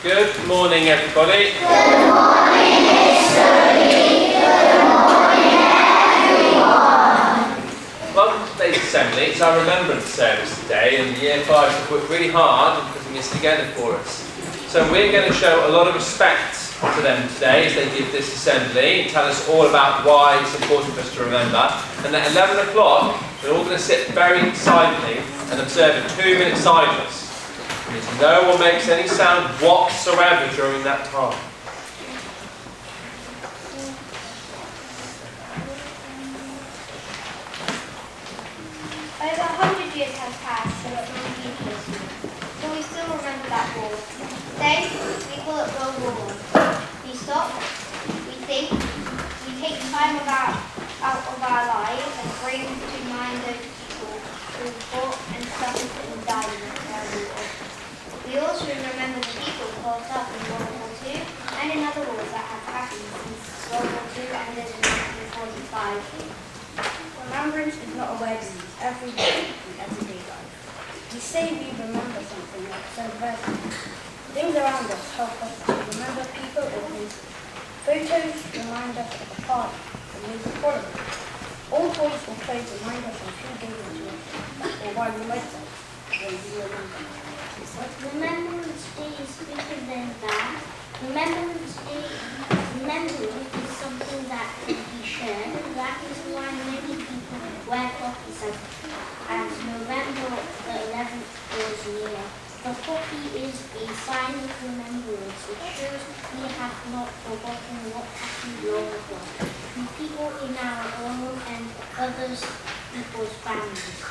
Good morning, everybody. Good morning, history. Good morning, everyone. Welcome to today's assembly. It's our Remembrance service today, and the Year 5s have worked really hard in putting this together for us. So we're going to show a lot of respect to them today as they give this assembly and tell us all about why it's important for us to remember. And at 11 o'clock, we're all going to sit very silently and observe a 2-minute silence. No one makes any sound whatsoever during that time. Over 100 years have passed since the beginning of history, but we still remember that war. Today, we call it World War I. We stop, we think, we take time out of our lives and bring to mind those people who fought and suffered and died in this terrible war. We also remember the people caught up in World War II and in other wars that have happened since World War II ended in 1945. Remembrance is not a word we use every day in everyday life. We say we remember something like celebration. Things around us help us to remember people or places. Photos remind us of the past and make us follow them. All toys or plays remind us of who gave them to us or why we like them when we remember. Remembrance Day is bigger than that. Remembrance Day, remembrance is something that can be shared, and that is why many people wear poppies as November the 11th draws near. The poppy is a sign of remembrance. It shows we have not forgotten what happened long ago to people in our own and others people's families.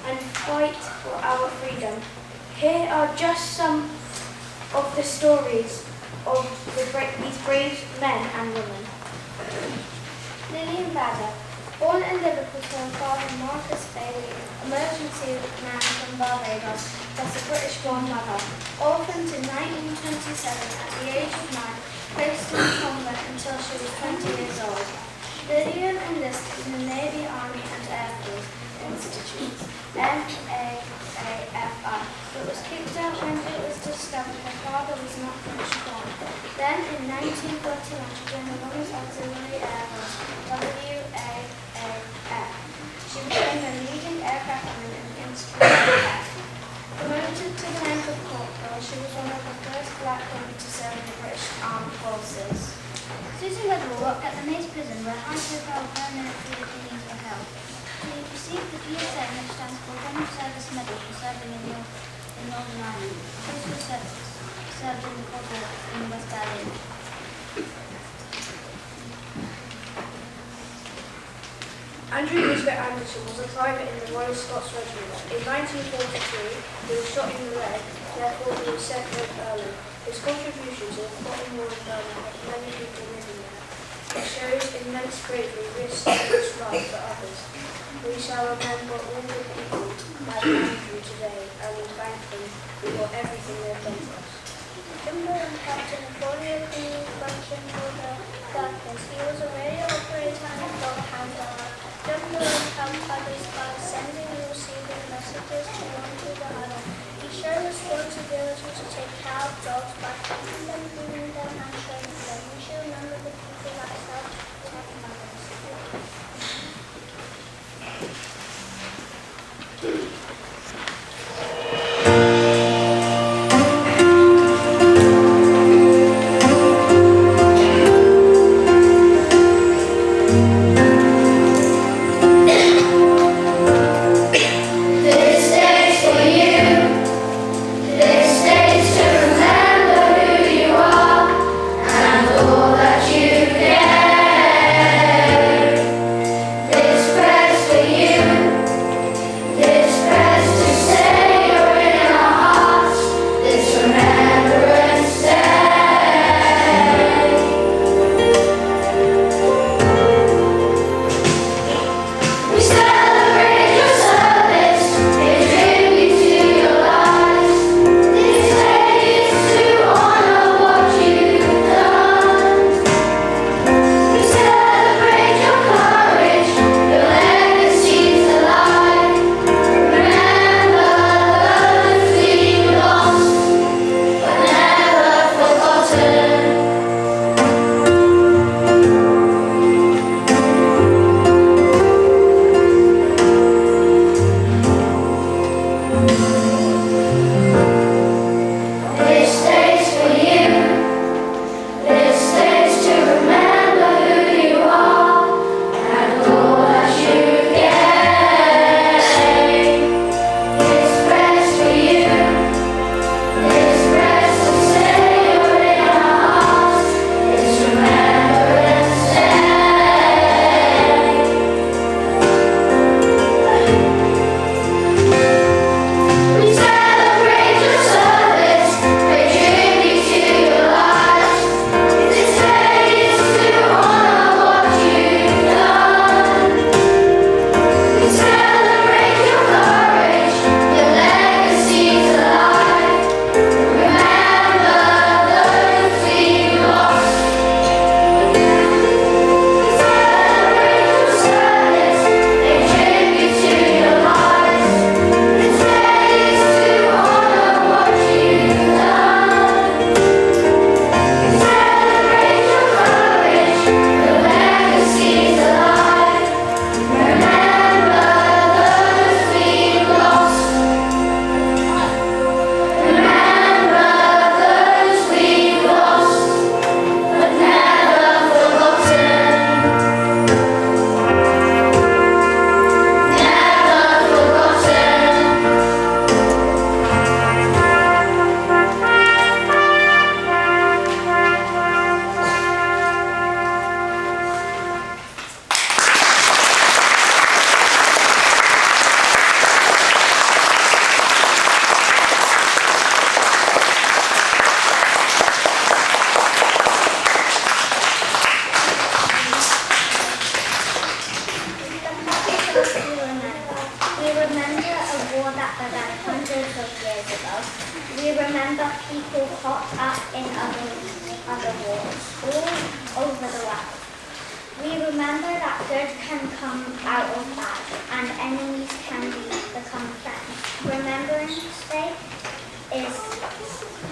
and fight for our freedom. Here are just some of the stories of these brave men and women. Lyneham Badder, born in Liverpool to her father Marcus Bailey, emergency man from Barbados, plus a British-born mother, orphaned in 1927 at the age of 9, placed in a convent until she was 20 years old. Lyneham enlisted in the Navy, Army and Air Force Institutes, MAAFI, but was kicked out when it was discovered her father was not British born. Then in 1941 she joined the Women's Auxiliary Air Force, WAAF. She became a leading aircraft woman in instrument tech. Promoted to the rank of corporal, she was one of the first black women to serve in the British Armed Forces. Susan Weatherall worked at the Maze Prison where high-profile permanent detainees were held. She received the GSM, which stands for General Service Medal, for serving in Northern Ireland. She also served in the Cold War in West Berlin. Andrew Elizabeth Anderson was a private in the Royal Scots Regiment. In 1943, he was shot in the leg, therefore he was sent home early. His contribution to the Cotton War in Burma had many people living there. It shows immense bravery, risk, and his life for others. We shall remember all the people like Andrew today, and we thank them for everything they've done for us. Jumbo and Captain Napoleon Lee function for the darkness. He was a radio operator and a dog handler. Jumbo helped others by sending and receiving messages to one to the other. He showed responsibility to take care of dogs by feeding them, grooming them, and training them. We should remember the people that helped protect others. This day's to remember who you are. We remember people caught up in other wars all over the world. We remember that good can come out of bad and enemies can become friends. Remembrance Day is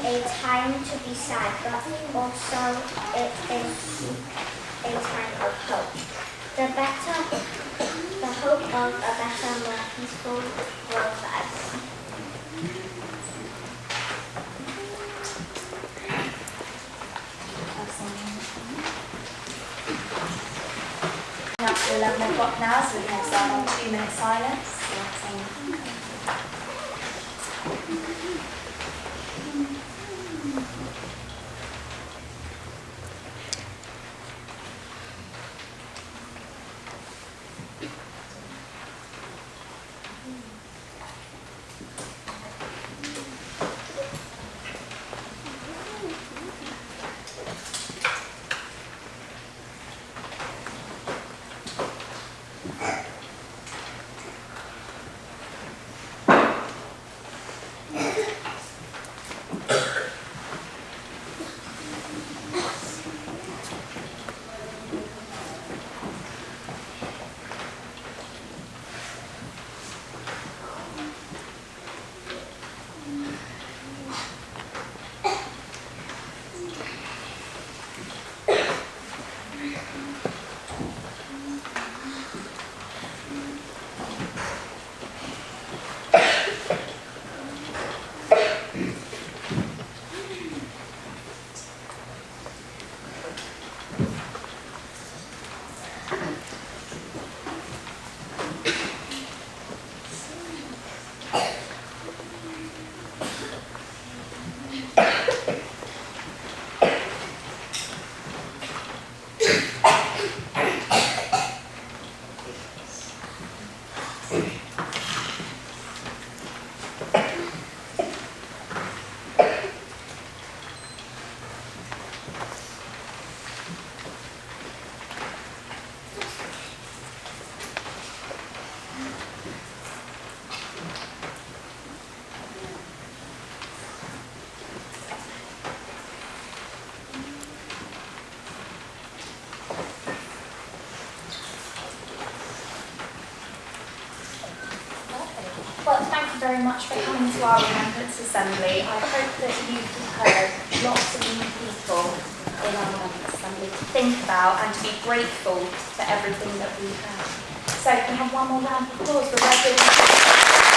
a time to be sad, but also it is a time of hope. The hope of a better, more peaceful world for us. Up to 11 o'clock now, so we can start on 2-minute silence. Well, thank you very much for coming to our Remembrance Assembly. I hope that you've heard lots of new people in our Remembrance Assembly to think about and to be grateful for everything that we have. So can we have one more round of applause for Reverend